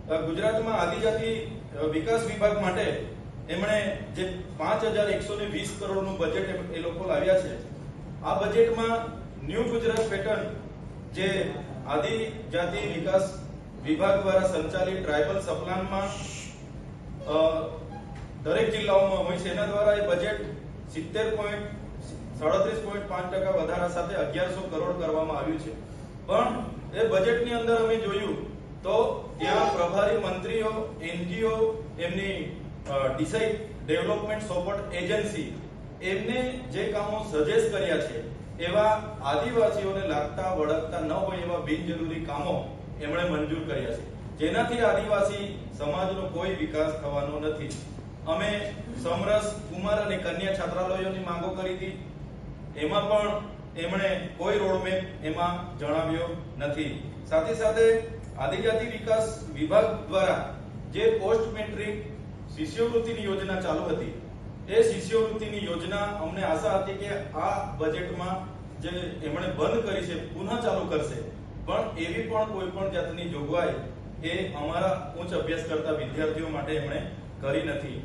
ગુજરાતમાં આદિજાતિ વિકાસ વિભાગ માટે એમણે જે 5120 કરોડનું બજેટ એ લોકો લાવ્યા છે, આ બજેટમાં ન્યૂ ગુજરાત પેટર્ન જે આદિજાતિ વિકાસ વિભાગ દ્વારા સંચાલિત ટ્રાઇબલ સપ્લાનમાં દરેક જિલ્લાઓમાં હોય છે, એના દ્વારા એ બજેટ 37.5% વધારા સાથે 1100 કરોડ કરવામાં આવ્યું છે. પણ એ બજેટની અંદર અમે જોયું તો ત્યાં પ્રભારી મંત્રીઓ, એનજીઓ, એમની ડિસાઇડ ડેવલપમેન્ટ સપોર્ટ એજન્સી એમને જે કામો સજેસ્ટ કર્યા છે એવા આદિવાસીઓને લાગતા વળગતા ન હોય એવા બિનજરૂરી કામો એમણે મંજૂર કર્યા છે, જેનાથી આદિવાસી સમાજનો કોઈ વિકાસ થવાનો નથી. અમે સમરસ, કુમાર અને કન્યા છાત્રાલયોની માંગો કરી હતી, એમાં પણ એમણે કોઈ રોડમેપ એમાં જણાવ્યો નથી. સાથે સાથે આદિજાતિ વિકાસ વિભાગ દ્વારા જે પોસ્ટ મેટ્રિક શિષ્યવૃત્તિની યોજના ચાલુ હતી, એ શિષ્યવૃત્તિની યોજના અમને આશા હતી કે આ બજેટમાં જે એમણે બંધ કરી છે પુનઃ ચાલુ કરશે, પણ એવી પણ કોઈ પણ જાતની જોગવાઈ એ અમારા ઉચ્ચ અભ્યાસ કરતા વિદ્યાર્થીઓ માટે એમણે કરી નથી.